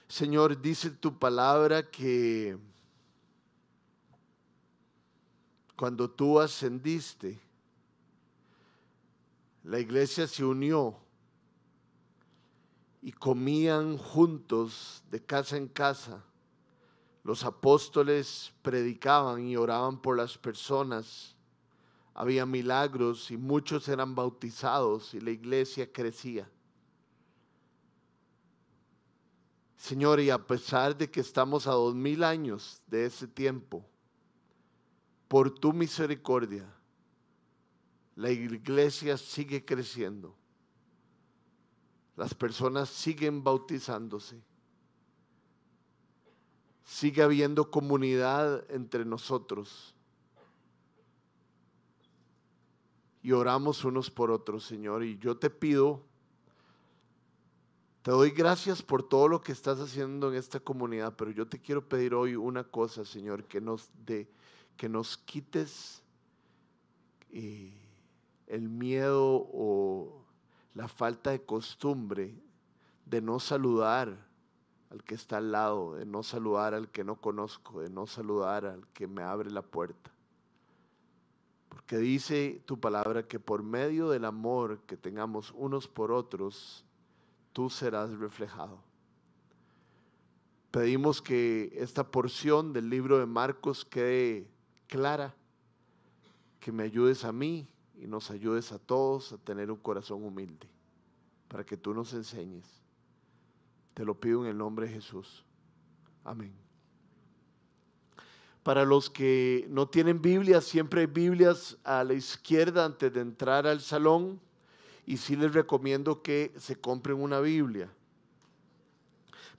Señor, dice tu palabra que cuando tú ascendiste, la iglesia se unió y comían juntos de casa en casa. Los apóstoles predicaban y oraban por las personas. Había milagros y muchos eran bautizados y la iglesia crecía. Señor, y a pesar de que estamos a 2000 años de ese tiempo, por tu misericordia, la iglesia sigue creciendo. Las personas siguen bautizándose. Sigue habiendo comunidad entre nosotros. Y oramos unos por otros, Señor. Y yo te pido, te doy gracias por todo lo que estás haciendo en esta comunidad, pero yo te quiero pedir hoy una cosa, Señor, que nos quites el miedo o la falta de costumbre de no saludar al que está al lado, de no saludar al que no conozco, de no saludar al que me abre la puerta. Porque dice tu palabra que por medio del amor que tengamos unos por otros, tú serás reflejado. Pedimos que esta porción del libro de Marcos quede clara, que me ayudes a mí y nos ayudes a todos a tener un corazón humilde, para que tú nos enseñes. Te lo pido en el nombre de Jesús. Amén. Para los que no tienen Biblia, siempre hay Biblias a la izquierda antes de entrar al salón, y sí les recomiendo que se compren una Biblia.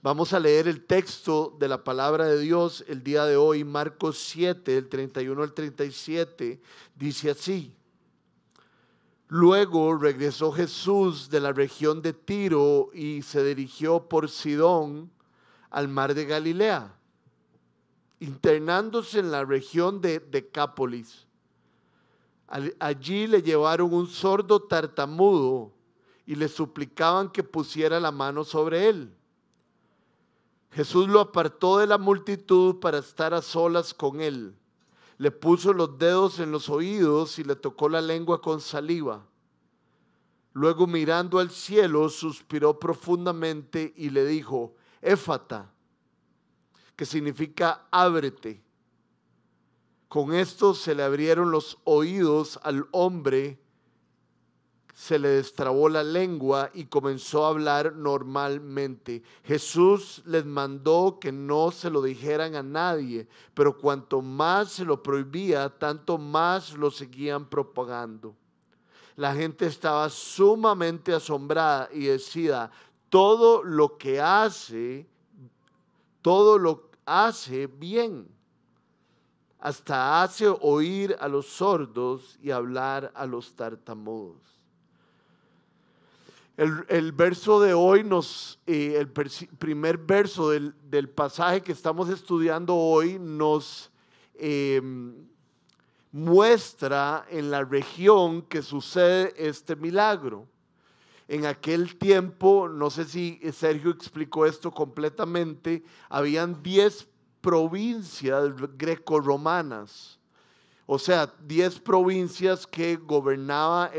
Vamos a leer el texto de la palabra de Dios el día de hoy, Marcos 7, del 31 al 37, dice así: Luego regresó Jesús de la región de Tiro y se dirigió por Sidón al mar de Galilea, internándose en la región de Decápolis. Allí le llevaron un sordo tartamudo y le suplicaban que pusiera la mano sobre él. Jesús lo apartó de la multitud para estar a solas con él. Le puso los dedos en los oídos y le tocó la lengua con saliva. Luego, mirando al cielo, suspiró profundamente y le dijo: Éfata, que significa ábrete. Con esto se le abrieron los oídos al hombre, se le destrabó la lengua y comenzó a hablar normalmente. Jesús les mandó que no se lo dijeran a nadie, pero cuanto más se lo prohibía, tanto más lo seguían propagando. La gente estaba sumamente asombrada y decía: todo lo hace bien. Hasta hace oír a los sordos y hablar a los tartamudos. El verso de hoy el primer verso del pasaje que estamos estudiando hoy nos muestra en la región que sucede este milagro. En aquel tiempo, no sé si Sergio explicó esto completamente, habían 10 provincias grecorromanas, o sea, 10 provincias que gobernaba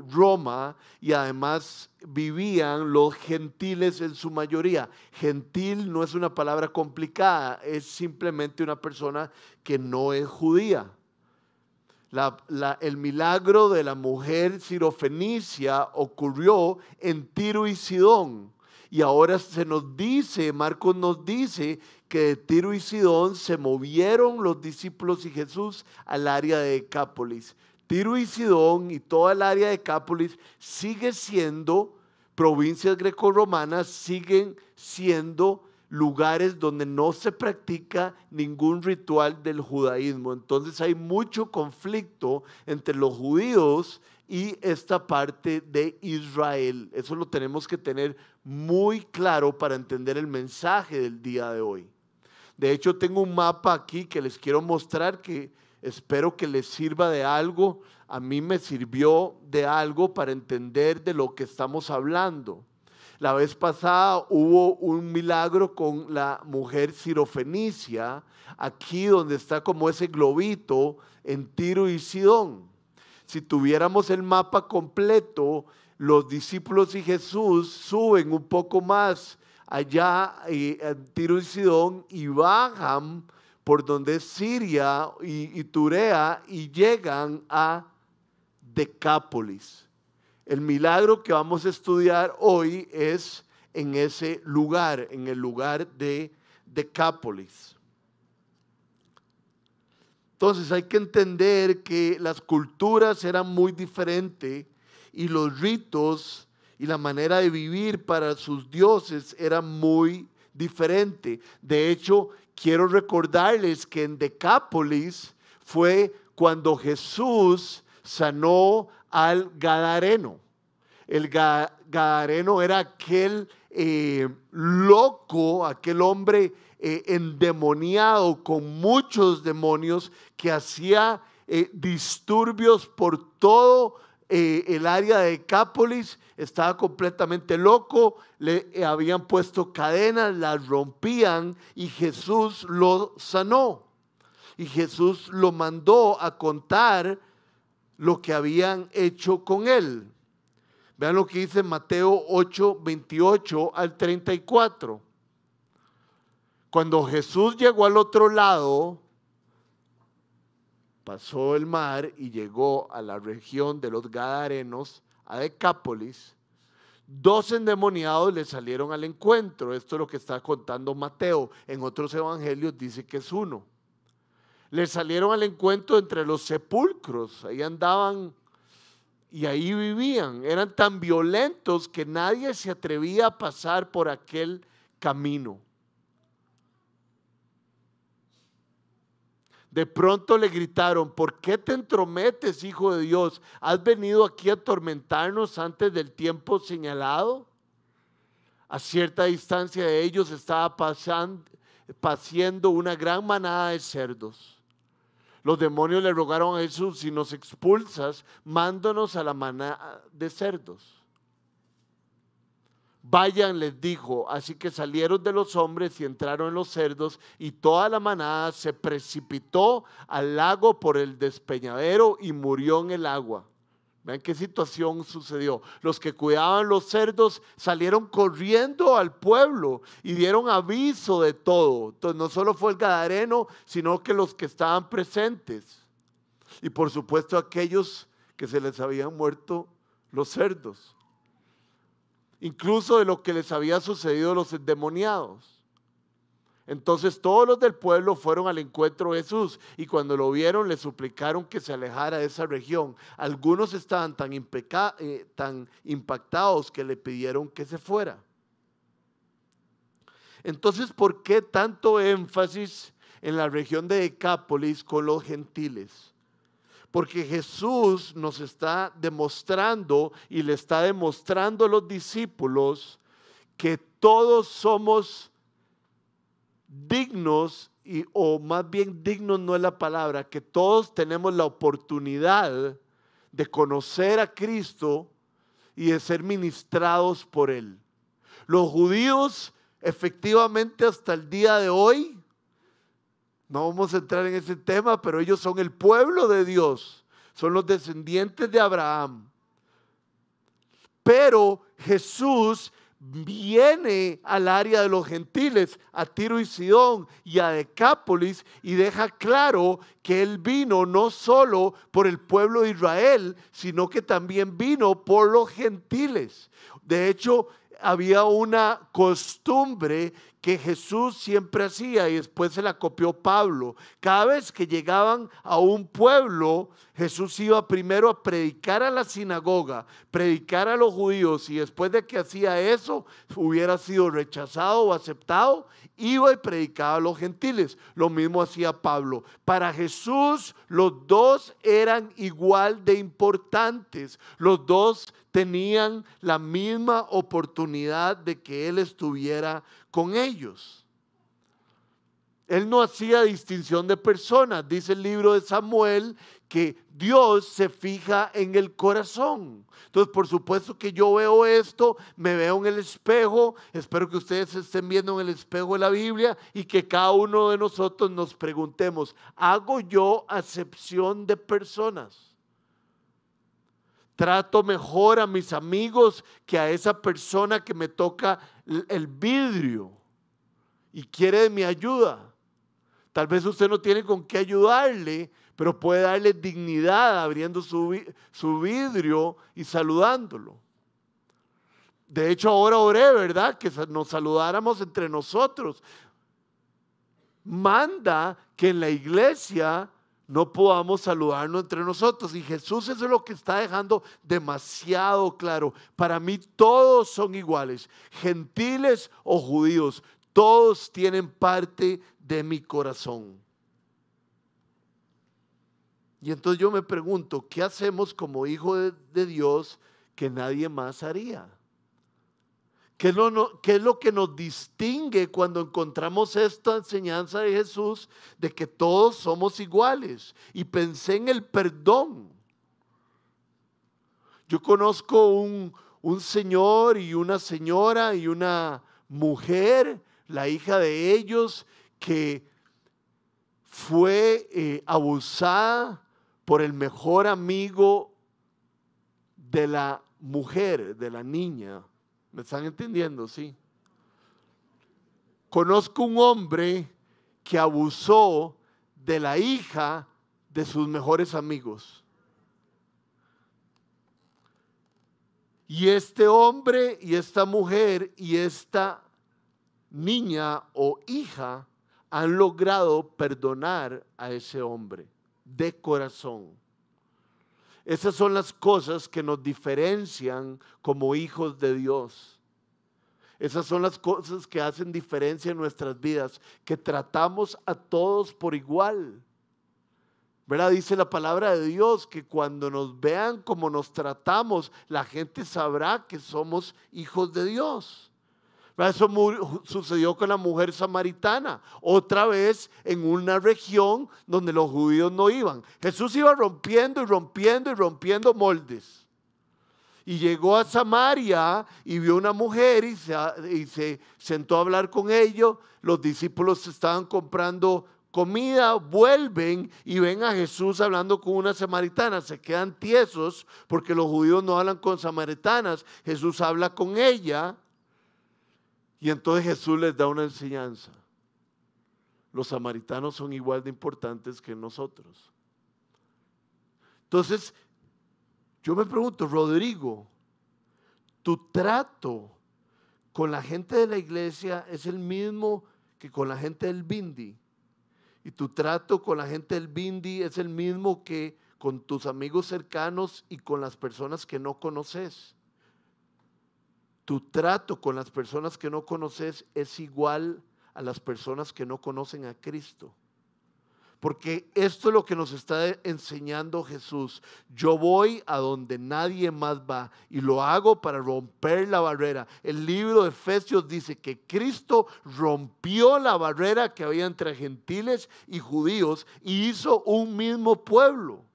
Roma, y además vivían los gentiles en su mayoría. Gentil no es una palabra complicada, es simplemente una persona que no es judía. El milagro de la mujer sirofenicia ocurrió en Tiro y Sidón. Y ahora se nos dice, Marcos nos dice, que de Tiro y Sidón se movieron los discípulos y Jesús al área de Decápolis. Tiro y Sidón y toda el área de Decápolis sigue siendo provincias grecorromanas, siguen siendo lugares donde no se practica ningún ritual del judaísmo. Entonces hay mucho conflicto entre los judíos y esta parte de Israel. Eso lo tenemos que tener muy claro para entender el mensaje del día de hoy. De hecho, tengo un mapa aquí que les quiero mostrar, que espero que les sirva de algo. A mí me sirvió de algo para entender de lo que estamos hablando. La vez pasada hubo un milagro con la mujer sirofenicia, aquí donde está como ese globito en Tiro y Sidón. Si tuviéramos el mapa completo, los discípulos y Jesús suben un poco más allá en Tiro y Sidón y bajan por donde es Siria y Turea y llegan a Decápolis. El milagro que vamos a estudiar hoy es en ese lugar, en el lugar de Decápolis. Entonces hay que entender que las culturas eran muy diferentes y los ritos y la manera de vivir para sus dioses era muy diferente. De hecho, quiero recordarles que en Decápolis fue cuando Jesús sanó al gadareno. El gadareno era aquel loco, aquel hombre endemoniado con muchos demonios que hacía disturbios por todo el área de Decápolis. Estaba completamente loco, le habían puesto cadenas, las rompían y Jesús lo sanó. Y Jesús lo mandó a contar lo que habían hecho con él. Vean lo que dice Mateo 8, 28 al 34. Cuando Jesús llegó al otro lado, pasó el mar y llegó a la región de los Gadarenos, a Decápolis. 2 endemoniados le salieron al encuentro. Esto es lo que está contando Mateo. En otros evangelios dice que es 1. Le salieron al encuentro entre los sepulcros. Ahí andaban y ahí vivían. Eran tan violentos que nadie se atrevía a pasar por aquel camino. De pronto le gritaron: ¿por qué te entrometes, Hijo de Dios? ¿Has venido aquí a atormentarnos antes del tiempo señalado? A cierta distancia de ellos estaba paciendo una gran manada de cerdos. Los demonios le rogaron a Jesús: si nos expulsas, mándanos a la manada de cerdos. Vayan, les dijo. Así que salieron de los hombres y entraron en los cerdos, y toda la manada se precipitó al lago por el despeñadero y murió en el agua. Vean qué situación sucedió. Los que cuidaban los cerdos salieron corriendo al pueblo y dieron aviso de todo. Entonces no solo fue el gadareno, sino que los que estaban presentes. Y por supuesto aquellos que se les habían muerto los cerdos. Incluso de lo que les había sucedido a los endemoniados. Entonces todos los del pueblo fueron al encuentro de Jesús y cuando lo vieron le suplicaron que se alejara de esa región. Algunos estaban tan impactados que le pidieron que se fuera. Entonces, ¿por qué tanto énfasis en la región de Decápolis con los gentiles? Porque Jesús nos está demostrando y le está demostrando a los discípulos que todos somos dignos, o más bien dignos no es la palabra, que todos tenemos la oportunidad de conocer a Cristo y de ser ministrados por Él. Los judíos, efectivamente, hasta el día de hoy, no vamos a entrar en ese tema, pero ellos son el pueblo de Dios, son los descendientes de Abraham. Pero Jesús viene al área de los gentiles, a Tiro y Sidón y a Decápolis, y deja claro que Él vino no solo por el pueblo de Israel, sino que también vino por los gentiles. De hecho, había una costumbre que Jesús siempre hacía y después se la copió Pablo. Cada vez que llegaban a un pueblo, Jesús iba primero a predicar a la sinagoga, predicar a los judíos, y después de que hacía eso, hubiera sido rechazado o aceptado, iba y predicaba a los gentiles. Lo mismo hacía Pablo. Para Jesús los dos eran igual de importantes. Los dos tenían la misma oportunidad de que Él estuviera con ellos. Él no hacía distinción de personas. Dice el libro de Samuel que Dios se fija en el corazón. Entonces, por supuesto que yo veo esto, me veo en el espejo. Espero que ustedes se estén viendo en el espejo de la Biblia y que cada uno de nosotros nos preguntemos, ¿hago yo acepción de personas? ¿Trato mejor a mis amigos que a esa persona que me toca el vidrio y quiere de mi ayuda? Tal vez usted no tiene con qué ayudarle, pero puede darle dignidad abriendo su vidrio y saludándolo. De hecho, ahora oré, ¿verdad? Que nos saludáramos entre nosotros. Manda que en la iglesia no podamos saludarnos entre nosotros. Y Jesús eso es lo que está dejando demasiado claro. Para mí todos son iguales, gentiles o judíos. Todos tienen parte de mi corazón. Y entonces yo me pregunto, ¿qué hacemos como hijo de Dios que nadie más haría? ¿Qué es lo que nos distingue cuando encontramos esta enseñanza de Jesús de que todos somos iguales? Y pensé en el perdón. Yo conozco un señor y una señora y una mujer, la hija de ellos, que fue abusada por el mejor amigo de la mujer, de la niña. ¿Me están entendiendo? Sí. Conozco un hombre que abusó de la hija de sus mejores amigos. Y este hombre y esta mujer y esta niña o hija han logrado perdonar a ese hombre de corazón. Esas son las cosas que nos diferencian como hijos de Dios. Esas son las cosas que hacen diferencia en nuestras vidas, que tratamos a todos por igual. ¿Verdad? Dice la palabra de Dios que cuando nos vean como nos tratamos, la gente sabrá que somos hijos de Dios. Eso sucedió con la mujer samaritana, otra vez en una región donde los judíos no iban. Jesús iba rompiendo y rompiendo y rompiendo moldes. Y llegó a Samaria y vio una mujer y se sentó a hablar con ellos. Los discípulos estaban comprando comida, vuelven y ven a Jesús hablando con una samaritana. Se quedan tiesos porque los judíos no hablan con samaritanas. Jesús habla con ella. Y entonces Jesús les da una enseñanza. Los samaritanos son igual de importantes que nosotros. Entonces, yo me pregunto, Rodrigo, ¿tu trato con la gente de la iglesia es el mismo que con la gente del Bindi? ¿Y tu trato con la gente del Bindi es el mismo que con tus amigos cercanos y con las personas que no conoces? Tu trato con las personas que no conoces es igual a las personas que no conocen a Cristo. Porque esto es lo que nos está enseñando Jesús. Yo voy a donde nadie más va y lo hago para romper la barrera. El libro de Efesios dice que Cristo rompió la barrera que había entre gentiles y judíos y hizo un mismo pueblo.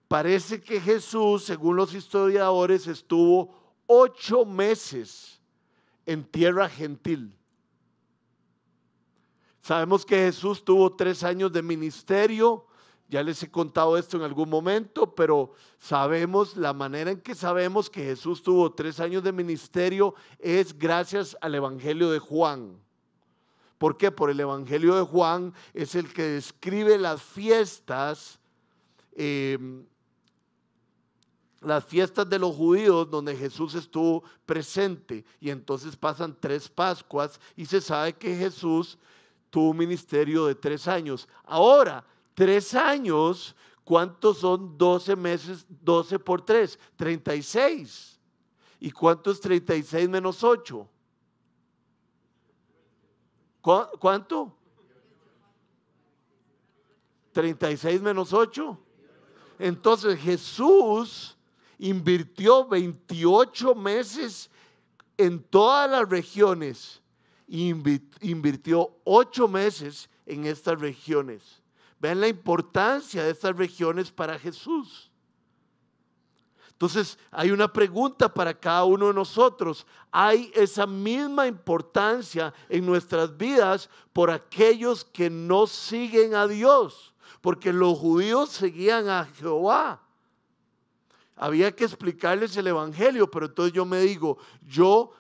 Parece que Jesús, según los historiadores, estuvo 8 meses en tierra gentil. Sabemos que Jesús tuvo 3 años de ministerio. Ya les he contado esto en algún momento, pero sabemos, la manera en que sabemos que Jesús tuvo 3 años de ministerio es gracias al Evangelio de Juan. ¿Por qué? Por el Evangelio de Juan es el que describe las fiestas de los judíos donde Jesús estuvo presente, y entonces pasan 3 Pascuas y se sabe que Jesús tuvo un ministerio de 3 años. Ahora, 3 años, ¿cuántos son 12 meses? 12 por 3, 36. ¿Y cuánto es 36 menos 8? ¿Cuánto? 36 menos 8. Entonces Jesús invirtió 28 meses en todas las regiones y invirtió 8 meses en estas regiones. Vean la importancia de estas regiones para Jesús. Entonces, hay una pregunta para cada uno de nosotros. ¿Hay esa misma importancia en nuestras vidas por aquellos que no siguen a Dios? Porque los judíos seguían a Jehová. Había que explicarles el evangelio, pero entonces yo me digo, yo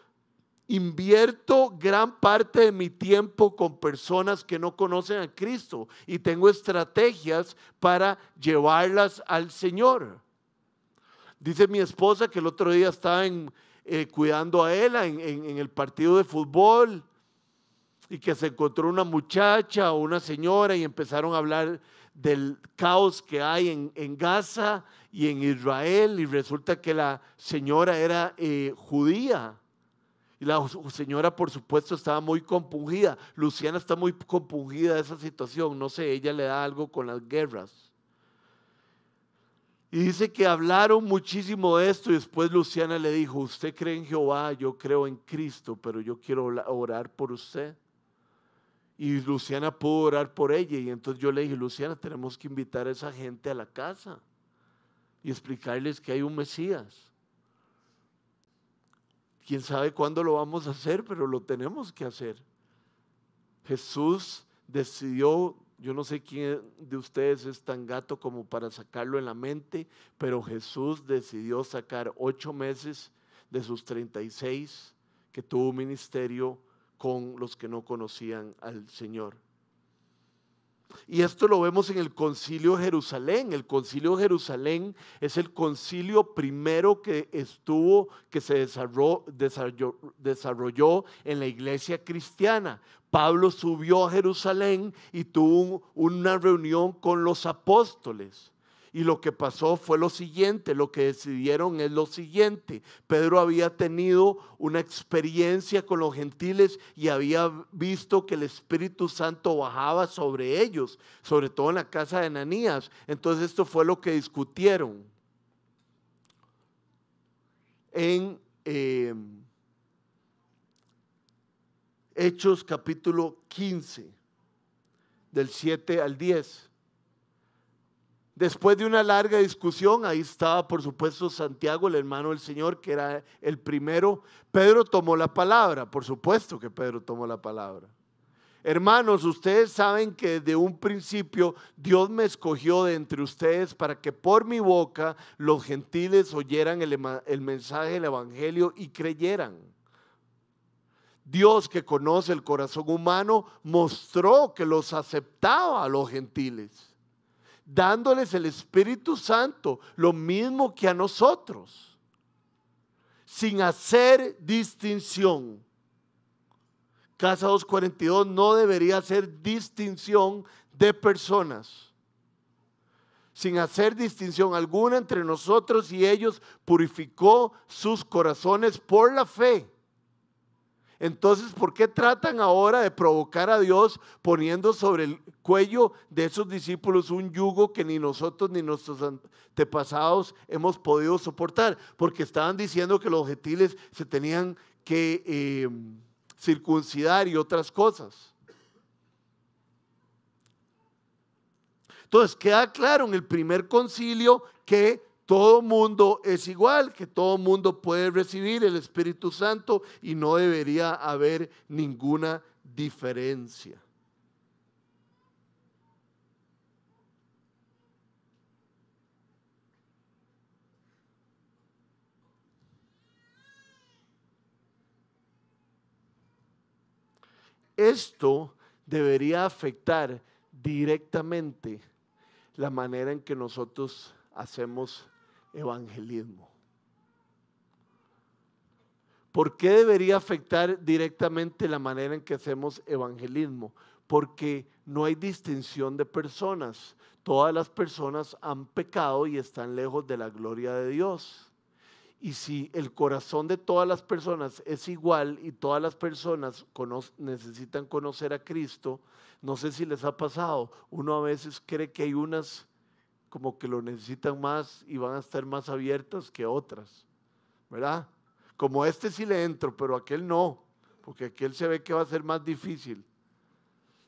invierto gran parte de mi tiempo con personas que no conocen a Cristo y tengo estrategias para llevarlas al Señor. Dice mi esposa que el otro día estaba cuidando a ella en el partido de fútbol y que se encontró una muchacha o una señora y empezaron a hablar del caos que hay en Gaza y en Israel, y resulta que la señora era judía. Y la señora, por supuesto, estaba muy compungida. Luciana está muy compungida de esa situación. No sé, ella le da algo con las guerras. Y dice que hablaron muchísimo de esto y después Luciana le dijo, usted cree en Jehová, yo creo en Cristo, pero yo quiero orar por usted. Y Luciana pudo orar por ella y entonces yo le dije, Luciana, tenemos que invitar a esa gente a la casa y explicarles que hay un Mesías. Quién sabe cuándo lo vamos a hacer, pero lo tenemos que hacer. Jesús decidió, yo no sé quién de ustedes es tan gato como para sacarlo en la mente, pero Jesús decidió sacar 8 meses de sus 36 que tuvo ministerio con los que no conocían al Señor. Y esto lo vemos en el Concilio de Jerusalén. El Concilio de Jerusalén es el concilio primero que se desarrolló en la iglesia cristiana. Pablo subió a Jerusalén y tuvo una reunión con los apóstoles. Y lo que pasó fue lo siguiente, lo que decidieron es lo siguiente. Pedro había tenido una experiencia con los gentiles y había visto que el Espíritu Santo bajaba sobre ellos, sobre todo en la casa de Ananías. Entonces esto fue lo que discutieron en Hechos capítulo 15, del 7 al 10. Después de una larga discusión, ahí estaba por supuesto Santiago, el hermano del Señor, que era el primero. Pedro tomó la palabra, por supuesto que Pedro tomó la palabra. Hermanos, ustedes saben que desde un principio Dios me escogió de entre ustedes para que por mi boca los gentiles oyeran el mensaje del evangelio y creyeran. Dios, que conoce el corazón humano, mostró que los aceptaba a los gentiles, dándoles el Espíritu Santo, lo mismo que a nosotros, sin hacer distinción. Casa 242 no debería hacer distinción de personas, sin hacer distinción alguna entre nosotros y ellos, purificó sus corazones por la fe. Entonces, ¿por qué tratan ahora de provocar a Dios poniendo sobre el cuello de esos discípulos un yugo que ni nosotros ni nuestros antepasados hemos podido soportar? Porque estaban diciendo que los gentiles se tenían que circuncidar y otras cosas. Entonces, queda claro en el primer concilio que todo mundo es igual, que todo mundo puede recibir el Espíritu Santo y no debería haber ninguna diferencia. Esto debería afectar directamente la manera en que nosotros hacemos evangelismo. ¿Por qué debería afectar directamente la manera en que hacemos evangelismo? Porque no hay distinción de personas. Todas las personas han pecado y están lejos de la gloria de Dios. Y si el corazón de todas las personas es igual y todas las personas necesitan conocer a Cristo, no sé si les ha pasado, uno a veces cree que hay unas como que lo necesitan más y van a estar más abiertas que otras, ¿verdad? como este sí le entro, pero aquel no, porque aquel se ve que va a ser más difícil.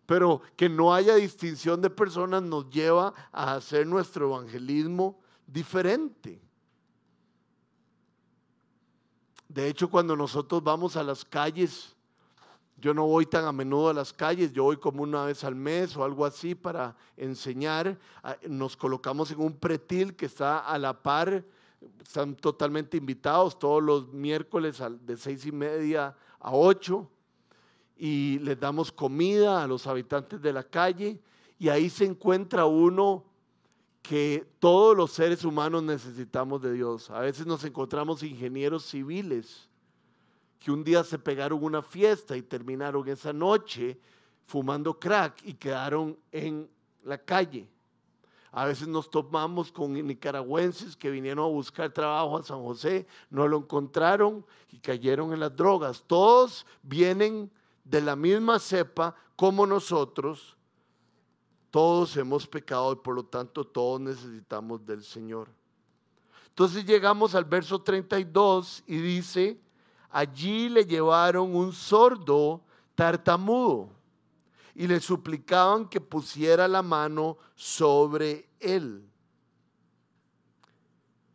Pero que no haya distinción de personas nos lleva a hacer nuestro evangelismo diferente. De hecho, cuando nosotros vamos a las calles, yo no voy tan a menudo a las calles, yo voy como una vez al mes o algo así para enseñar. Nos colocamos en un pretil que está a la par, están totalmente invitados todos los miércoles de 6:30 a 8 y les damos comida a los habitantes de la calle y ahí se encuentra uno que todos los seres humanos necesitamos de Dios. A veces nos encontramos ingenieros civiles que un día se pegaron una fiesta y terminaron esa noche fumando crack y quedaron en la calle. A veces nos topamos con nicaragüenses que vinieron a buscar trabajo a San José, no lo encontraron y cayeron en las drogas. Todos vienen de la misma cepa como nosotros. Todos hemos pecado y por lo tanto todos necesitamos del Señor. Entonces llegamos al verso 32 y dice: allí le llevaron un sordo tartamudo y le suplicaban que pusiera la mano sobre él.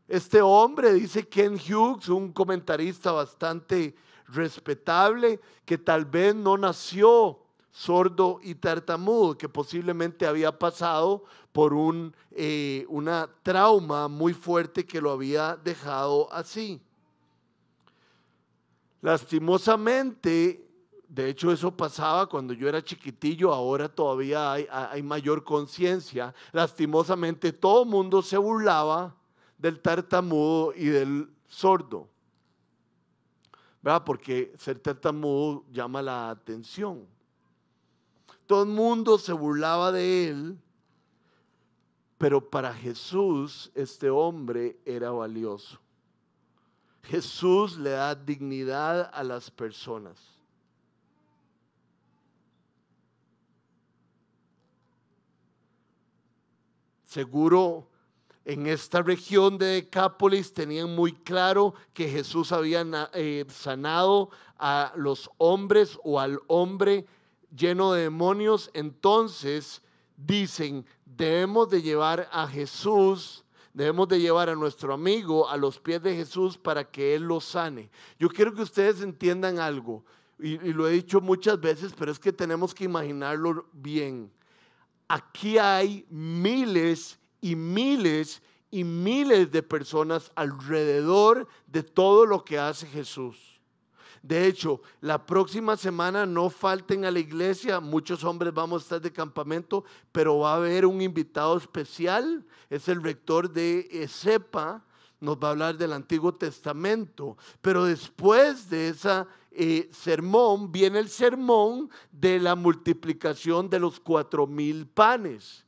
Este hombre, dice Ken Hughes, un comentarista bastante respetable, que tal vez no nació sordo y tartamudo, que posiblemente había pasado por una trauma muy fuerte que lo había dejado así. Lastimosamente, de hecho eso pasaba cuando yo era chiquitillo, ahora todavía hay mayor conciencia. Lastimosamente todo el mundo se burlaba del tartamudo y del sordo, ¿verdad? Porque ser tartamudo llama la atención. Todo el mundo se burlaba de él, pero para Jesús este hombre era valioso. Jesús le da dignidad a las personas. Seguro en esta región de Decápolis tenían muy claro que Jesús había sanado a los hombres o al hombre lleno de demonios. Entonces dicen, debemos de llevar a Jesús, debemos de llevar a nuestro amigo a los pies de Jesús para que Él lo sane. Yo quiero que ustedes entiendan algo, y lo he dicho muchas veces, pero es que tenemos que imaginarlo bien. Aquí hay miles y miles y miles de personas alrededor de todo lo que hace Jesús. De hecho, la próxima semana no falten a la iglesia, muchos hombres vamos a estar de campamento, pero va a haber un invitado especial, es el rector de CEPA, nos va a hablar del Antiguo Testamento, pero después de esa sermón viene el sermón de la multiplicación de los 4,000 panes,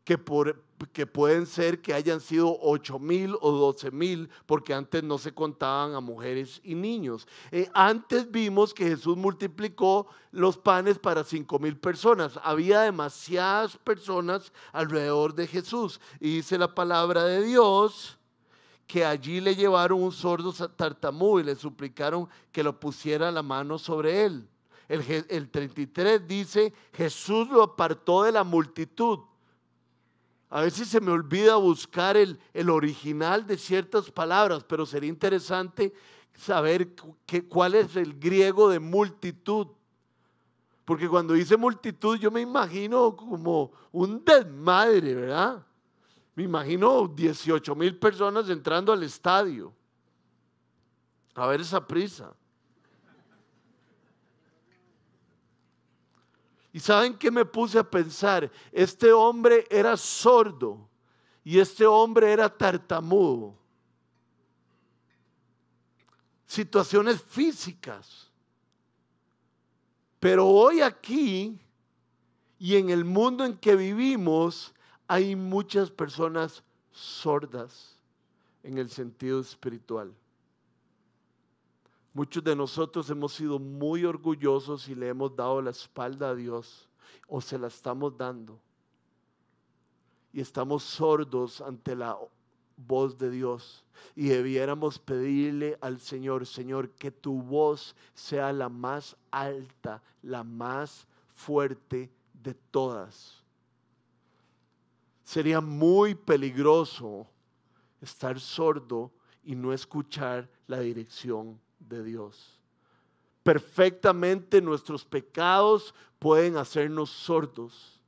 que pueden ser que hayan sido 8,000 o 12,000, porque antes no se contaban a mujeres y niños. Antes vimos que Jesús multiplicó los panes para 5,000 personas. Había demasiadas personas alrededor de Jesús. Y dice la palabra de Dios que allí le llevaron un sordo tartamudo y le suplicaron que lo pusiera la mano sobre él. El 33 dice, Jesús lo apartó de la multitud. A veces se me olvida buscar el original de ciertas palabras, pero sería interesante saber cuál es el griego de multitud. Porque cuando dice multitud yo me imagino como un desmadre, ¿verdad? Me imagino 18,000 personas entrando al estadio a ver esa prisa. ¿Y saben qué me puse a pensar? Este hombre era sordo y este hombre era tartamudo. Situaciones físicas. Pero hoy aquí y en el mundo en que vivimos hay muchas personas sordas en el sentido espiritual. Muchos de nosotros hemos sido muy orgullosos y le hemos dado la espalda a Dios o se la estamos dando. Y estamos sordos ante la voz de Dios. Y debiéramos pedirle al Señor, Señor, que tu voz sea la más alta, la más fuerte de todas. Sería muy peligroso estar sordo y no escuchar la dirección de Dios. Perfectamente nuestros pecados pueden hacernos sordos.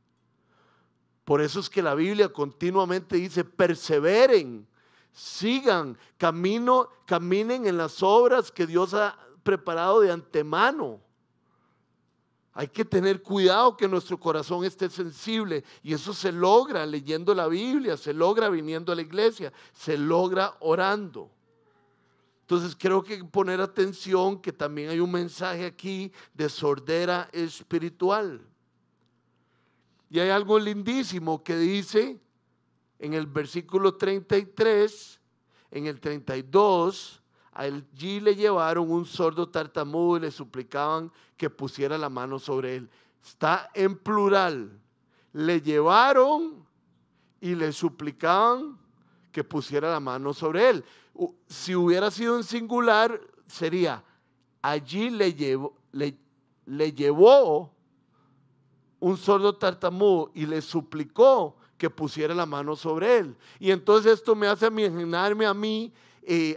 Por eso es que la Biblia continuamente dice, perseveren, sigan, caminen en las obras que Dios ha preparado de antemano. Hay que tener cuidado que nuestro corazón esté sensible, y eso se logra leyendo la Biblia, se logra viniendo a la iglesia, se logra orando. Entonces creo que hay que poner atención que también hay un mensaje aquí de sordera espiritual. Y hay algo lindísimo que dice en el versículo 33, en el 32, allí le llevaron un sordo tartamudo y le suplicaban que pusiera la mano sobre él. Está en plural. Le llevaron y le suplicaban que pusiera la mano sobre él. Si hubiera sido en singular, sería, allí le llevó un sordo tartamudo y le suplicó que pusiera la mano sobre él. Y entonces esto me hace imaginarme a mí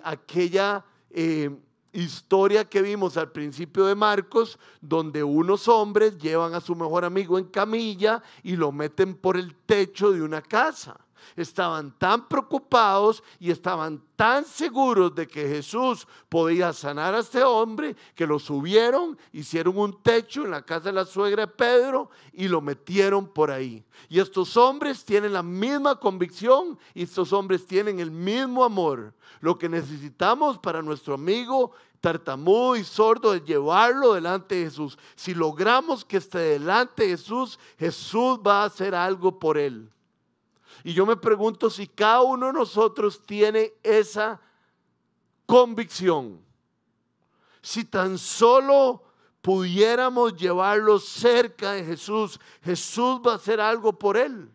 aquella historia que vimos al principio de Marcos, donde unos hombres llevan a su mejor amigo en camilla y lo meten por el techo de una casa. Estaban tan preocupados y estaban tan seguros de que Jesús podía sanar a este hombre, que lo subieron, hicieron un techo en la casa de la suegra de Pedro y lo metieron por ahí. Y estos hombres tienen la misma convicción y estos hombres tienen el mismo amor. Lo que necesitamos para nuestro amigo tartamudo y sordo es llevarlo delante de Jesús. Si logramos que esté delante de Jesús, Jesús va a hacer algo por él. Y yo me pregunto si cada uno de nosotros tiene esa convicción. Si tan solo pudiéramos llevarlo cerca de Jesús, Jesús va a hacer algo por él.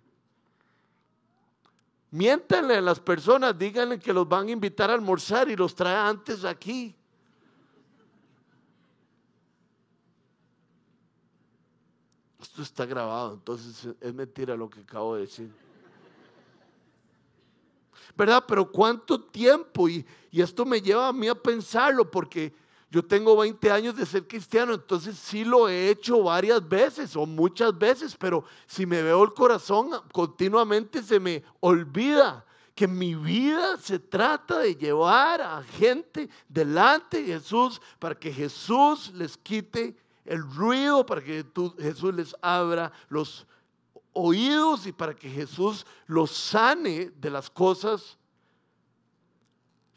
Miéntanle a las personas, díganle que los van a invitar a almorzar y los trae antes aquí. Esto está grabado, entonces es mentira lo que acabo de decir. ¿Verdad? Pero ¿cuánto tiempo? Y esto me lleva a mí a pensarlo, porque yo tengo 20 años de ser cristiano, entonces sí lo he hecho varias veces o muchas veces, pero si me veo el corazón, continuamente se me olvida que mi vida se trata de llevar a gente delante de Jesús para que Jesús les quite el ruido, para que Jesús les abra los oídos y para que Jesús los sane de las cosas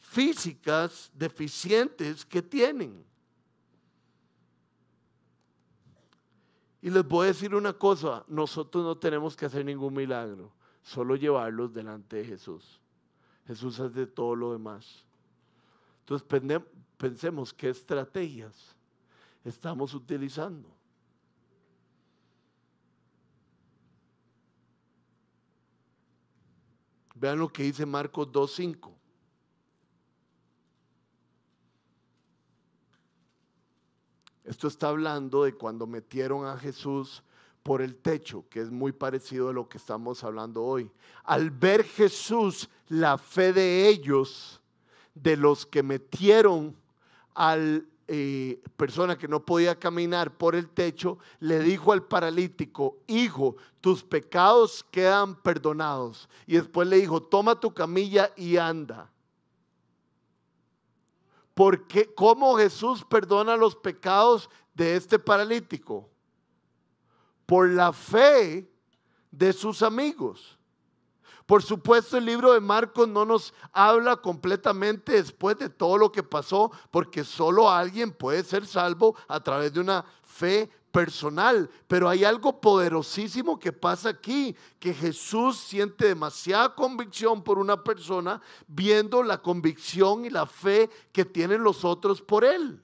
físicas deficientes que tienen. Y les voy a decir una cosa, nosotros no tenemos que hacer ningún milagro, solo llevarlos delante de Jesús. Jesús hace todo lo demás. Entonces pensemos qué estrategias estamos utilizando. Vean lo que dice Marcos 2:5. Esto está hablando de cuando metieron a Jesús por el techo, que es muy parecido a lo que estamos hablando hoy. Al ver Jesús la fe de ellos, de los que metieron al persona que no podía caminar por el techo, le dijo al paralítico: hijo, tus pecados quedan perdonados. Y después le dijo: toma tu camilla y anda. Porque ¿cómo Jesús perdona los pecados de este paralítico? Por la fe de sus amigos. Por supuesto, el libro de Marcos no nos habla completamente después de todo lo que pasó, porque solo alguien puede ser salvo a través de una fe personal. Pero hay algo poderosísimo que pasa aquí, que Jesús siente demasiada convicción por una persona, viendo la convicción y la fe que tienen los otros por él.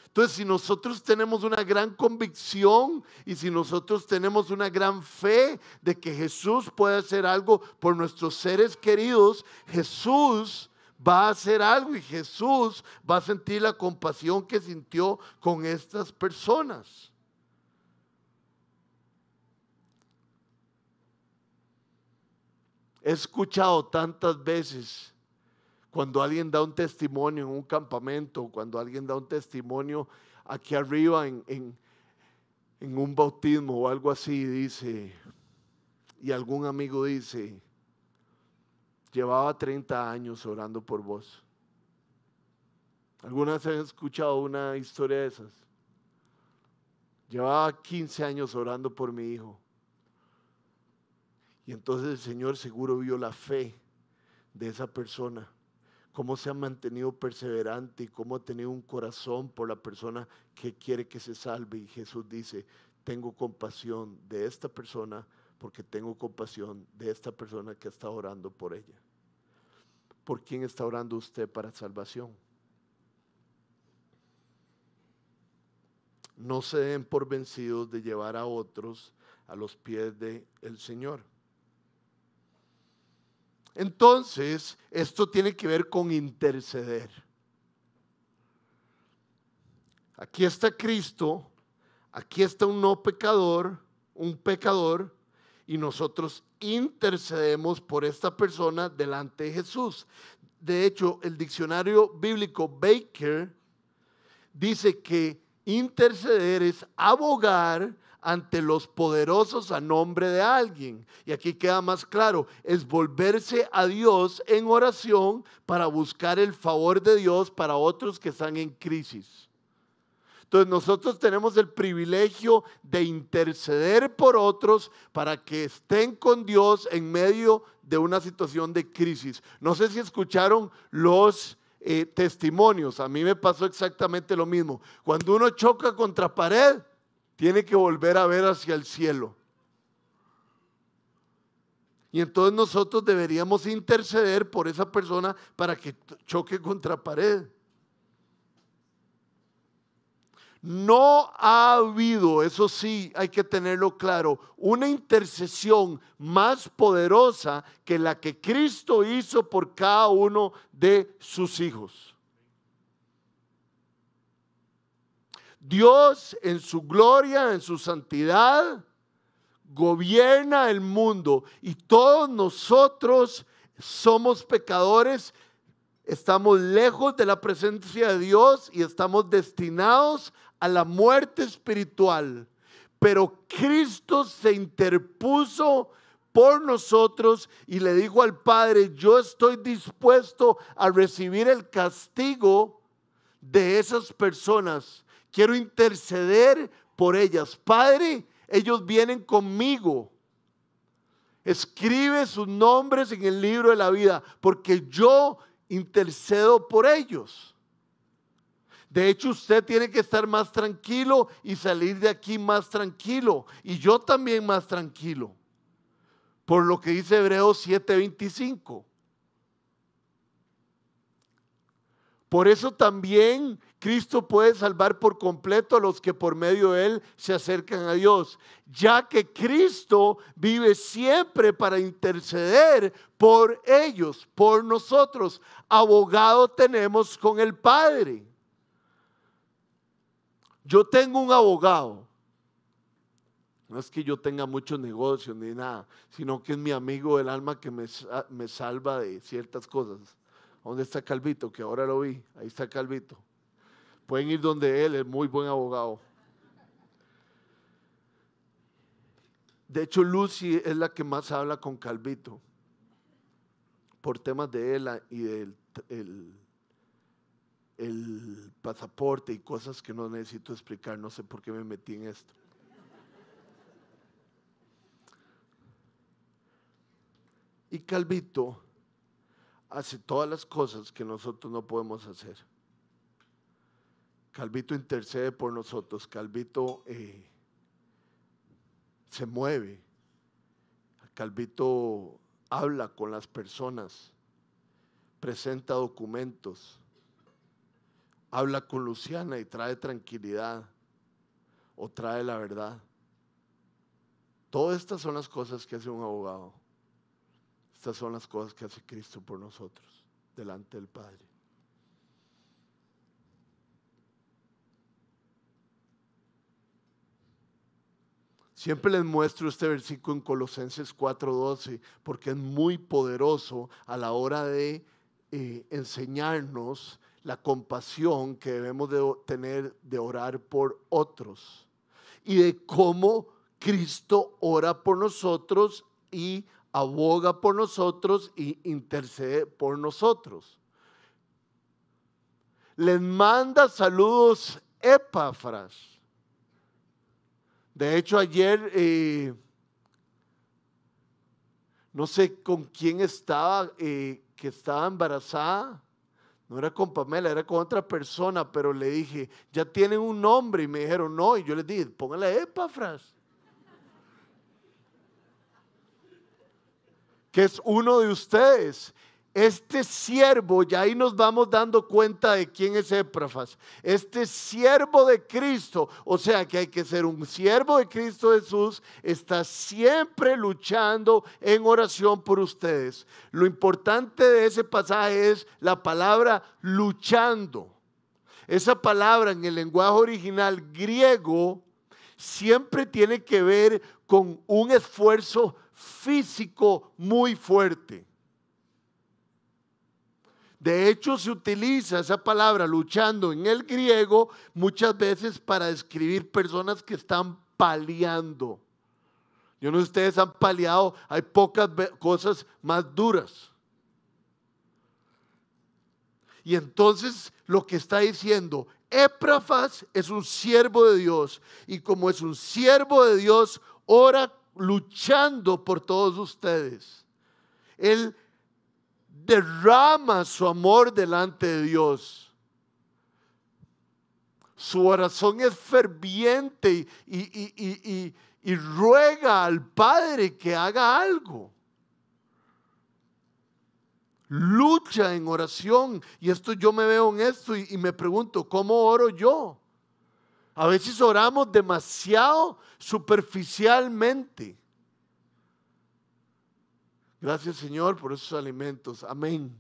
Entonces, si nosotros tenemos una gran convicción y si nosotros tenemos una gran fe de que Jesús puede hacer algo por nuestros seres queridos, Jesús va a hacer algo y Jesús va a sentir la compasión que sintió con estas personas. He escuchado tantas veces cuando alguien da un testimonio en un campamento, cuando alguien da un testimonio aquí arriba en un bautismo o algo así, dice, y algún amigo dice, llevaba 30 años orando por vos. ¿Alguna vez han escuchado una historia de esas? Llevaba 15 años orando por mi hijo. Y entonces el Señor seguro vio la fe de esa persona, cómo se ha mantenido perseverante y cómo ha tenido un corazón por la persona que quiere que se salve. Y Jesús dice, tengo compasión de esta persona porque tengo compasión de esta persona que está orando por ella. ¿Por quién está orando usted para salvación? No se den por vencidos de llevar a otros a los pies del Señor. Entonces, esto tiene que ver con interceder. Aquí está Cristo, aquí está un no pecador, un pecador, y nosotros intercedemos por esta persona delante de Jesús. De hecho, el diccionario bíblico Baker dice que interceder es abogar ante los poderosos a nombre de alguien. Y aquí queda más claro, es volverse a Dios en oración para buscar el favor de Dios para otros que están en crisis. Entonces nosotros tenemos el privilegio de interceder por otros para que estén con Dios en medio de una situación de crisis. No sé si escucharon los testimonios. A mí me pasó exactamente lo mismo. Cuando uno choca contra pared, tiene que volver a ver hacia el cielo. Y entonces nosotros deberíamos interceder por esa persona para que choque contra pared. No ha habido, eso sí hay que tenerlo claro, una intercesión más poderosa que la que Cristo hizo por cada uno de sus hijos. Dios en su gloria, en su santidad, gobierna el mundo y todos nosotros somos pecadores. Estamos lejos de la presencia de Dios y estamos destinados a la muerte espiritual. Pero Cristo se interpuso por nosotros y le dijo al Padre, yo estoy dispuesto a recibir el castigo de esas personas. Quiero interceder por ellas. Padre, ellos vienen conmigo. Escribe sus nombres en el libro de la vida, porque yo intercedo por ellos. De hecho, usted tiene que estar más tranquilo y salir de aquí más tranquilo. Y yo también más tranquilo. Por lo que dice Hebreos 7:25. Por eso también Cristo puede salvar por completo a los que por medio de Él se acercan a Dios, ya que Cristo vive siempre para interceder por ellos, por nosotros. Abogado tenemos con el Padre. Yo tengo un abogado. No es que yo tenga muchos negocios ni nada, sino que es mi amigo del alma que me salva de ciertas cosas. ¿Dónde está Calvito? Que ahora lo vi. Ahí está Calvito. Pueden ir donde él, es muy buen abogado. De hecho, Lucy es la que más habla con Calvito por temas de él y del el pasaporte y cosas que no necesito explicar. No sé por qué me metí en esto. Y Calvito hace todas las cosas que nosotros no podemos hacer. Calvito intercede por nosotros. Calvito se mueve. Calvito habla con las personas, presenta documentos, habla con Luciana y trae tranquilidad o trae la verdad. Todas estas son las cosas que hace un abogado. Estas son las cosas que hace Cristo por nosotros delante del Padre. Siempre les muestro este versículo en Colosenses 4:12 porque es muy poderoso a la hora de enseñarnos la compasión que debemos de tener de orar por otros y de cómo Cristo ora por nosotros y aboga por nosotros y intercede por nosotros. Les manda saludos Epafras. De hecho, ayer, no sé con quién estaba, que estaba embarazada. No era con Pamela, era con otra persona, pero le dije, ya tienen un nombre. Y me dijeron, no. Y yo les dije, póngale Epafras, que es uno de ustedes. Este siervo, y ahí nos vamos dando cuenta de quién es Epafras. Este siervo de Cristo, o sea que hay que ser un siervo de Cristo Jesús, está siempre luchando en oración por ustedes. Lo importante de ese pasaje es la palabra luchando. Esa palabra en el lenguaje original griego siempre tiene que ver con un esfuerzo físico muy fuerte. De hecho, se utiliza esa palabra luchando en el griego muchas veces para describir personas que están paliando. Yo no sé si ustedes han paliado, hay pocas cosas más duras. Y entonces lo que está diciendo, Epafras es un siervo de Dios y como es un siervo de Dios, ora luchando por todos ustedes. Él derrama su amor delante de Dios. Su oración es ferviente y ruega al Padre que haga algo. Lucha en oración. Y esto yo me veo en esto y me pregunto, ¿cómo oro yo? A veces oramos demasiado superficialmente. Gracias, Señor, por esos alimentos. Amén.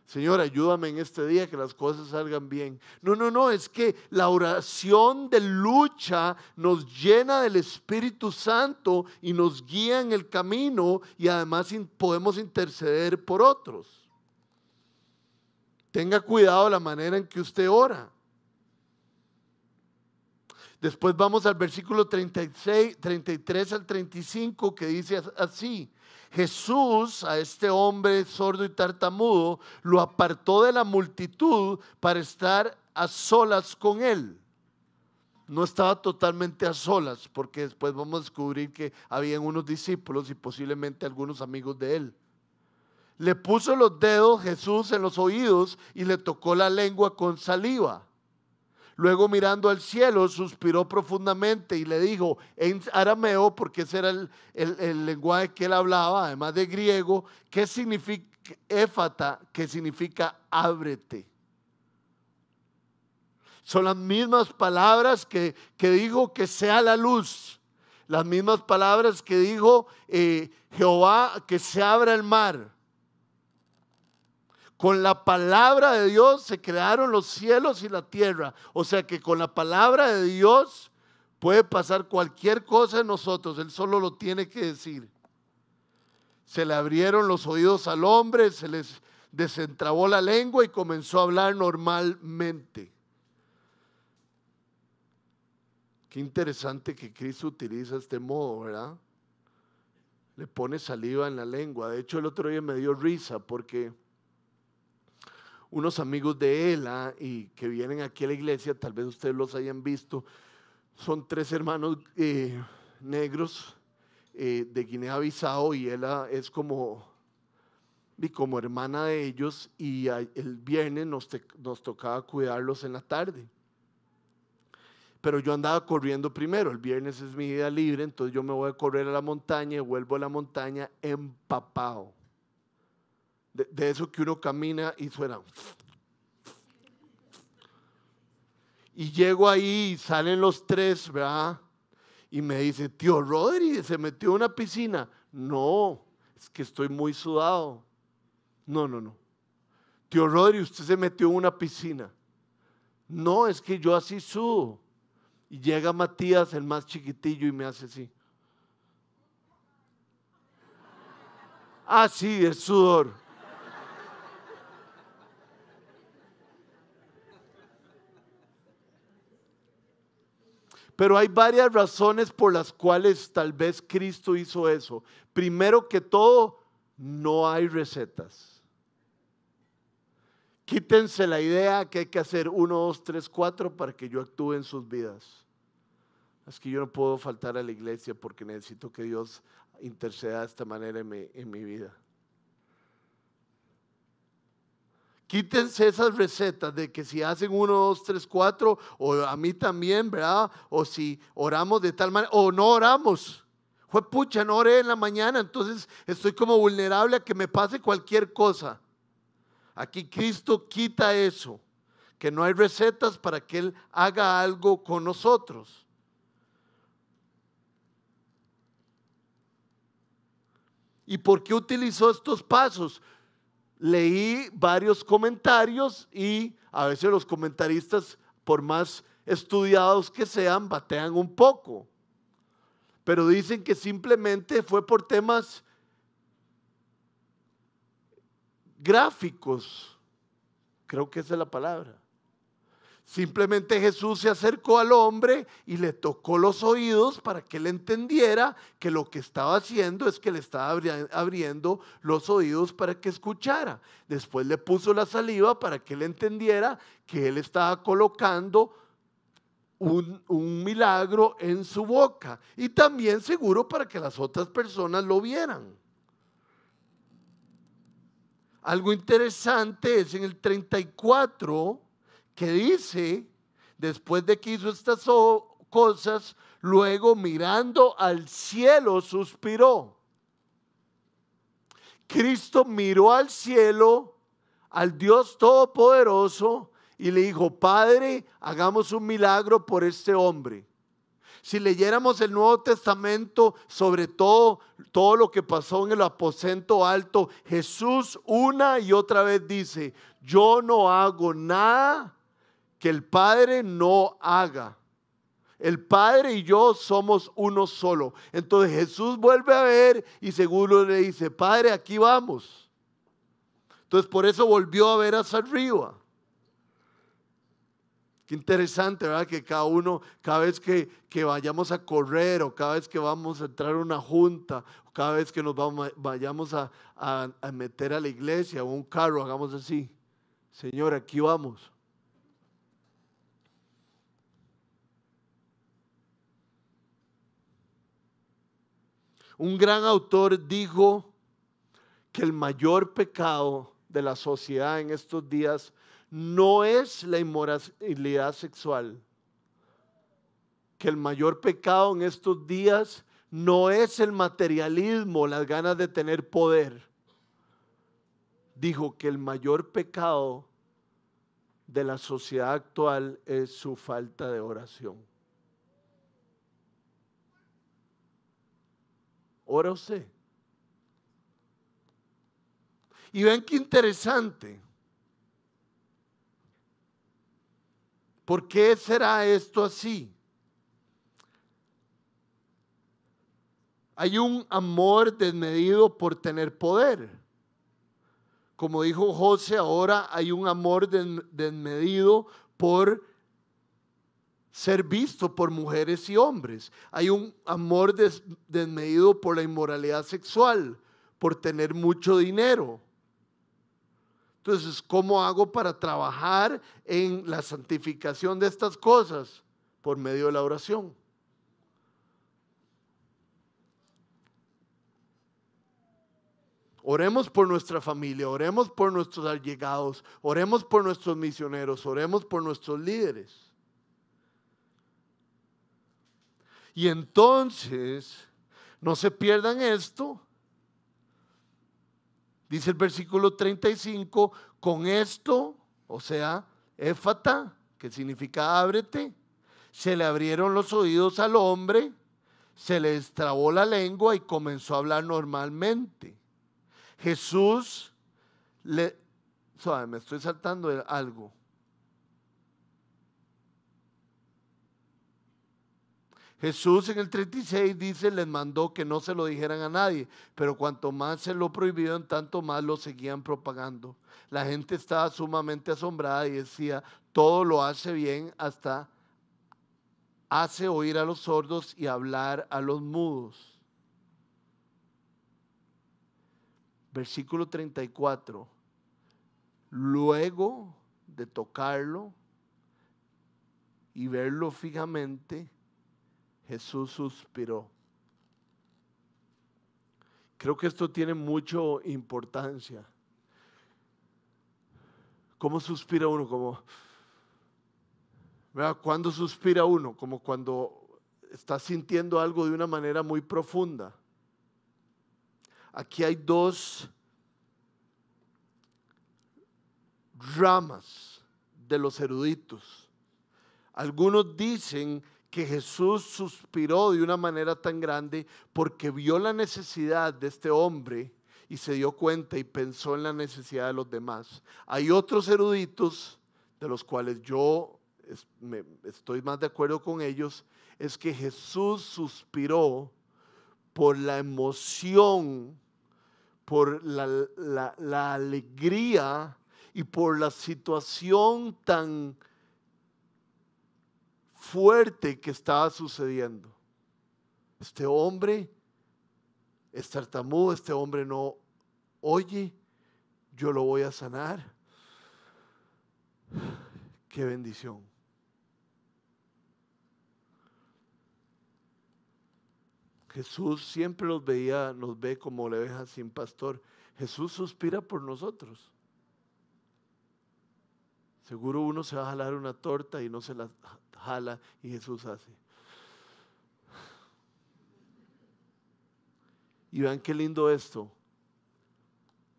Señor, ayúdame en este día que las cosas salgan bien. No, es que la oración de lucha nos llena del Espíritu Santo y nos guía en el camino y además podemos interceder por otros. Tenga cuidado la manera en que usted ora. Después vamos al versículo 36, 33 al 35 que dice así. Jesús a este hombre sordo y tartamudo lo apartó de la multitud para estar a solas con él. No estaba totalmente a solas porque después vamos a descubrir que habían unos discípulos y posiblemente algunos amigos de él. Le puso los dedos Jesús en los oídos y le tocó la lengua con saliva. Luego mirando al cielo, suspiró profundamente y le dijo en arameo, porque ese era el lenguaje que él hablaba, además de griego, ¿qué significa éfata? Que significa ábrete. Son las mismas palabras que dijo que sea la luz. Las mismas palabras que dijo Jehová, que se abra el mar. Con la palabra de Dios se crearon los cielos y la tierra. O sea que con la palabra de Dios puede pasar cualquier cosa en nosotros. Él solo lo tiene que decir. Se le abrieron los oídos al hombre, se les desentrabó la lengua y comenzó a hablar normalmente. Qué interesante que Cristo utiliza este modo, ¿verdad? Le pone saliva en la lengua. De hecho, el otro día me dio risa porque unos amigos de él y que vienen aquí a la iglesia, tal vez ustedes los hayan visto, son 3 hermanos negros de Guinea-Bissau y él es como hermana de ellos y el viernes nos tocaba cuidarlos en la tarde. Pero yo andaba corriendo primero, el viernes es mi día libre, entonces yo me voy a correr a la montaña y vuelvo a la montaña empapado. De eso que uno camina y suena. Y llego ahí y salen los tres, ¿verdad? Y me dice, tío Rodri, ¿se metió en una piscina? No, es que estoy muy sudado. No. Tío Rodri, ¿usted se metió en una piscina? No, es que yo así sudo. Y llega Matías, el más chiquitillo, y me hace así. Ah, sí, es sudor. Pero hay varias razones por las cuales tal vez Cristo hizo eso. Primero que todo, no hay recetas. Quítense la idea que hay que hacer 1, 2, 3, 4 para que yo actúe en sus vidas. Es que yo no puedo faltar a la iglesia porque necesito que Dios interceda de esta manera en mi vida. Quítense esas recetas de que si hacen 1, 2, 3, 4, o a mí también, ¿verdad? O si oramos de tal manera, o no oramos. Fue pucha, no oré en la mañana, entonces estoy como vulnerable a que me pase cualquier cosa. Aquí Cristo quita eso, que no hay recetas para que Él haga algo con nosotros. ¿Y por qué utilizó estos pasos? Leí varios comentarios y a veces los comentaristas, por más estudiados que sean, batean un poco. Pero dicen que simplemente fue por temas gráficos. Creo que esa es la palabra. Simplemente Jesús se acercó al hombre y le tocó los oídos para que él entendiera que lo que estaba haciendo es que le estaba abriendo los oídos para que escuchara. Después le puso la saliva para que él entendiera que él estaba colocando un milagro en su boca. Y también seguro para que las otras personas lo vieran. Algo interesante es en el 34 que dice, después de que hizo estas cosas, luego mirando al cielo suspiró. Cristo miró al cielo, al Dios Todopoderoso, y le dijo, Padre, hagamos un milagro por este hombre. Si leyéramos el Nuevo Testamento, sobre todo lo que pasó en el aposento alto, Jesús una y otra vez dice, yo no hago nada que el Padre no haga. El Padre y yo somos uno solo. Entonces Jesús vuelve a ver y seguro le dice, Padre, aquí vamos. Entonces por eso volvió a ver hacia arriba. Qué interesante, ¿verdad? Que cada vez que vayamos a correr o cada vez que vamos a entrar a una junta o cada vez que nos vayamos a meter a la iglesia o un carro, hagamos así. Señor, aquí vamos. Un gran autor dijo que el mayor pecado de la sociedad en estos días no es la inmoralidad sexual, que el mayor pecado en estos días no es el materialismo, las ganas de tener poder. Dijo que el mayor pecado de la sociedad actual es su falta de oración. ¿Ora usted? Y ven qué interesante. ¿Por qué será esto así? Hay un amor desmedido por tener poder. Como dijo José, ahora hay un amor desmedido por ser visto por mujeres y hombres. Hay un amor desmedido por la inmoralidad sexual, por tener mucho dinero. Entonces, ¿cómo hago para trabajar en la santificación de estas cosas? Por medio de la oración. Oremos por nuestra familia, oremos por nuestros allegados, oremos por nuestros misioneros, oremos por nuestros líderes. Y entonces, no se pierdan esto. Dice el versículo 35, con esto, o sea, éfata, que significa ábrete, se le abrieron los oídos al hombre, se le destrabó la lengua y comenzó a hablar Jesús me estoy saltando de algo. Jesús en el 36 dice, les mandó que no se lo dijeran a nadie, pero cuanto más se lo prohibieron, tanto más lo seguían propagando. La gente estaba sumamente asombrada y decía, todo lo hace bien, hasta hace oír a los sordos y hablar a los mudos. Versículo 34. Luego de tocarlo y verlo fijamente, Jesús suspiró. Creo que esto tiene mucha importancia. ¿Cómo suspira uno? ¿Cuándo suspira uno? Como cuando está sintiendo algo de una manera muy profunda. Aquí hay dos ramas de los eruditos. Algunos dicen que Jesús suspiró de una manera tan grande porque vio la necesidad de este hombre y se dio cuenta y pensó en la necesidad de los demás. Hay otros eruditos, de los cuales yo estoy más de acuerdo con ellos, es que Jesús suspiró por la emoción, por la alegría y por la situación tan fuerte que estaba sucediendo. Este hombre es tartamudo, este hombre no oye, yo lo voy a sanar. Qué bendición. Jesús siempre nos ve como ovejas sin pastor. Jesús suspira por nosotros. Seguro uno se va a jalar una torta y no se la jala y Jesús hace. Y vean qué lindo esto.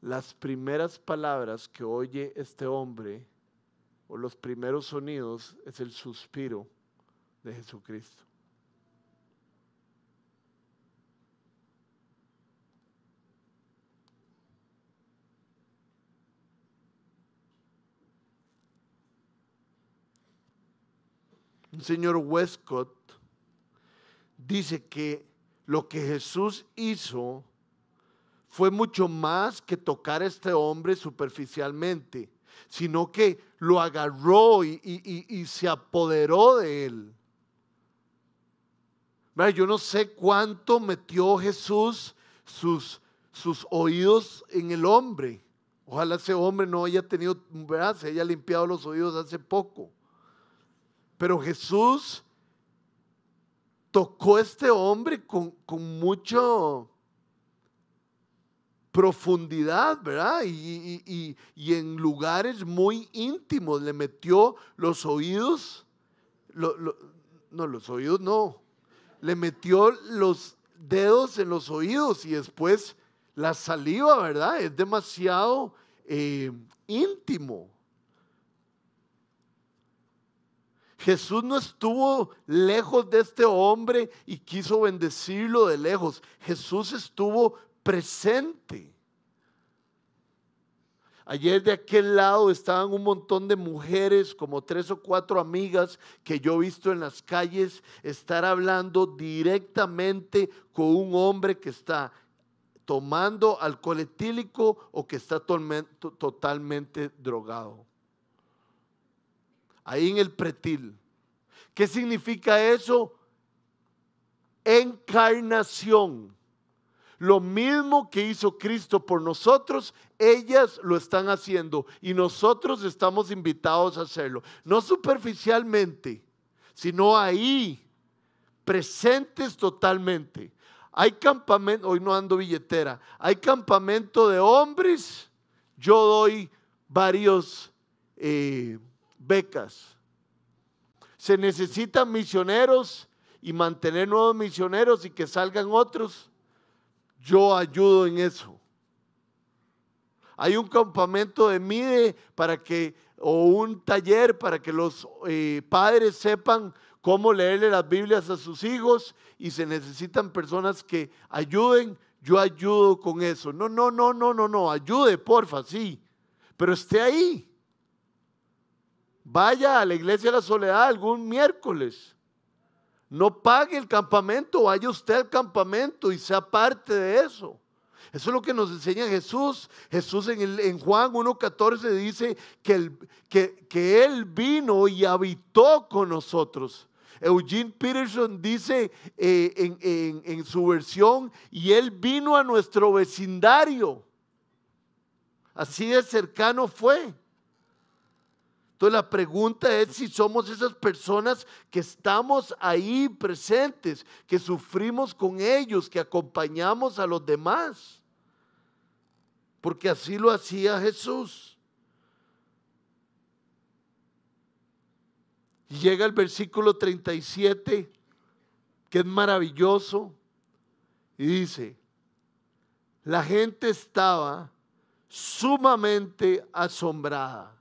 Las primeras palabras que oye este hombre, o los primeros sonidos, es el suspiro de Jesucristo. Un señor Westcott dice que lo que Jesús hizo fue mucho más que tocar a este hombre superficialmente, sino que lo agarró y se apoderó de él. Yo no sé cuánto metió Jesús sus oídos en el hombre. Ojalá ese hombre no haya tenido, se haya limpiado los oídos hace poco. Pero Jesús tocó a este hombre con mucha profundidad, ¿verdad? Y en lugares muy íntimos le metió los oídos, le metió los dedos en los oídos y después la saliva, ¿verdad? Es demasiado íntimo. Jesús no estuvo lejos de este hombre y quiso bendecirlo de lejos. Jesús estuvo presente. Ayer de aquel lado estaban un montón de mujeres, como 3 o 4 amigas que yo he visto en las calles estar hablando directamente con un hombre que está tomando alcohol etílico o que está totalmente drogado. Ahí en el pretil. ¿Qué significa eso? Encarnación. Lo mismo que hizo Cristo por nosotros, ellas lo están haciendo y nosotros estamos invitados a hacerlo. No superficialmente, sino ahí, presentes totalmente. Hay campamento, hoy no ando billetera, hay campamento de hombres, yo doy varios becas. Se necesitan misioneros y mantener nuevos misioneros y que salgan otros. Yo ayudo en eso. Hay un campamento de MIDE o un taller para que los padres sepan cómo leerle las Biblias a sus hijos y se necesitan personas que ayuden. Yo ayudo con eso. No, ayude, porfa, sí, pero esté ahí. Vaya a la iglesia de la Soledad algún miércoles. No pague el campamento, vaya usted al campamento y sea parte de eso. Eso es lo que nos enseña Jesús. Jesús en Juan 1:14 dice que Él vino y habitó con nosotros. Eugene Peterson dice en su versión, y Él vino a nuestro vecindario. Así de cercano fue. Entonces la pregunta es si somos esas personas que estamos ahí presentes, que sufrimos con ellos, que acompañamos a los demás. Porque así lo hacía Jesús. Y llega el versículo 37, que es maravilloso, y dice: la gente estaba sumamente asombrada.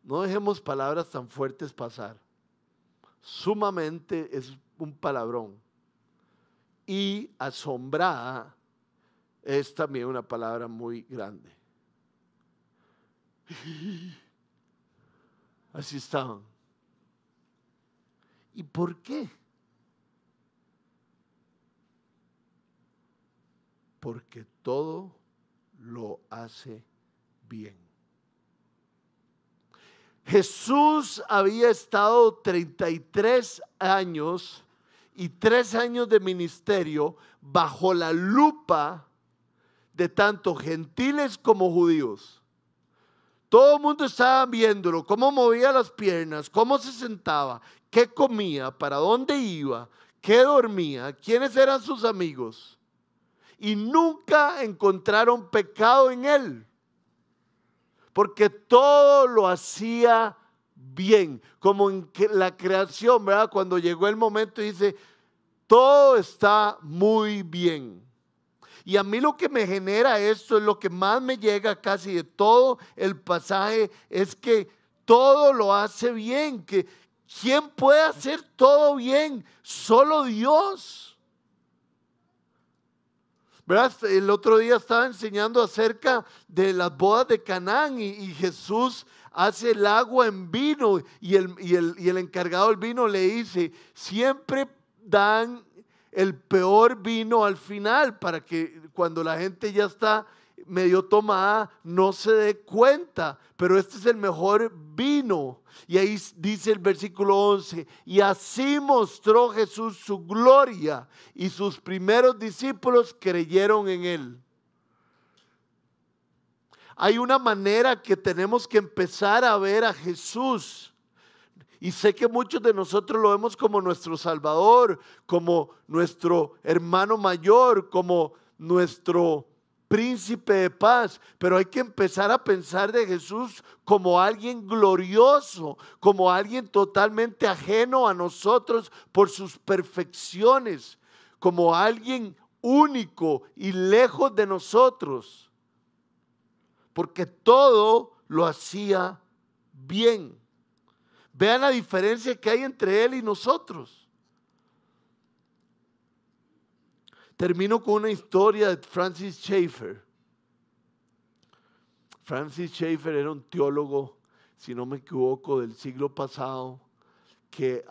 No dejemos palabras tan fuertes pasar. Sumamente es un palabrón. Y asombrada es también una palabra muy grande. Así estaban. ¿Y por qué? Porque todo lo hace bien. Jesús había estado 33 años y 3 años de ministerio bajo la lupa de tanto gentiles como judíos. Todo el mundo estaba viéndolo, cómo movía las piernas, cómo se sentaba, qué comía, para dónde iba, qué dormía, quiénes eran sus amigos. Y nunca encontraron pecado en él, porque todo lo hacía bien, como en la creación, ¿verdad? Cuando llegó el momento dice, todo está muy bien. Y a mí lo que me genera esto, es lo que más me llega casi de todo el pasaje, es que todo lo hace bien. Que ¿quién puede hacer todo bien? Solo Dios. ¿Verdad? El otro día estaba enseñando acerca de las bodas de Canaán y Jesús hace el agua en vino y el encargado del vino le dice, siempre dan el peor vino al final para que cuando la gente ya está medio tomada no se dé cuenta, pero este es el mejor vino. Y ahí dice el versículo 11, y así mostró Jesús su gloria y sus primeros discípulos creyeron en él. Hay una manera que tenemos que empezar a ver a Jesús. Y sé que muchos de nosotros lo vemos como nuestro Salvador, como nuestro hermano mayor, como nuestro príncipe de paz. Pero hay que empezar a pensar de Jesús como alguien glorioso, como alguien totalmente ajeno a nosotros por sus perfecciones, como alguien único y lejos de nosotros, porque todo lo hacía bien. Vean la diferencia que hay entre él y nosotros. Termino con una historia de Francis Schaeffer. Francis Schaeffer era un teólogo, si no me equivoco, del siglo pasado, que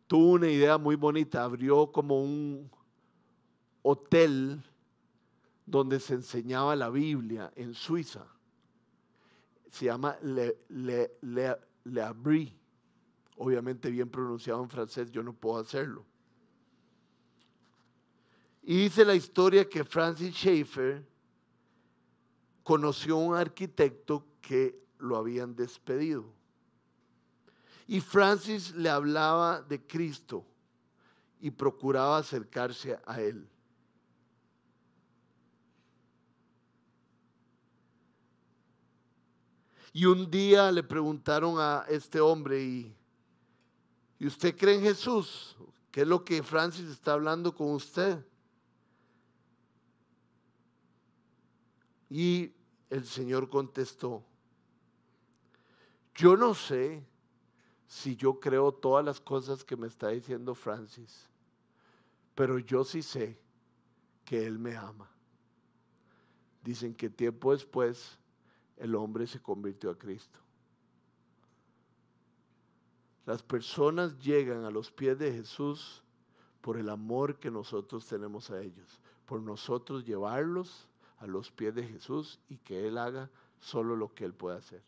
tuvo una idea muy bonita, abrió como un hotel donde se enseñaba la Biblia en Suiza. Se llama Le Abri, obviamente bien pronunciado en francés, yo no puedo hacerlo. Y dice la historia que Francis Schaeffer conoció a un arquitecto que lo habían despedido. Y Francis le hablaba de Cristo y procuraba acercarse a él. Y un día le preguntaron a este hombre, ¿y usted cree en Jesús? ¿Qué es lo que Francis está hablando con usted? Y el Señor contestó, yo no sé si yo creo todas las cosas que me está diciendo Francis, pero yo sí sé que Él me ama. Dicen que tiempo después el hombre se convirtió a Cristo. Las personas llegan a los pies de Jesús por el amor que nosotros tenemos a ellos, por nosotros llevarlos a los pies de Jesús y que Él haga solo lo que Él puede hacer.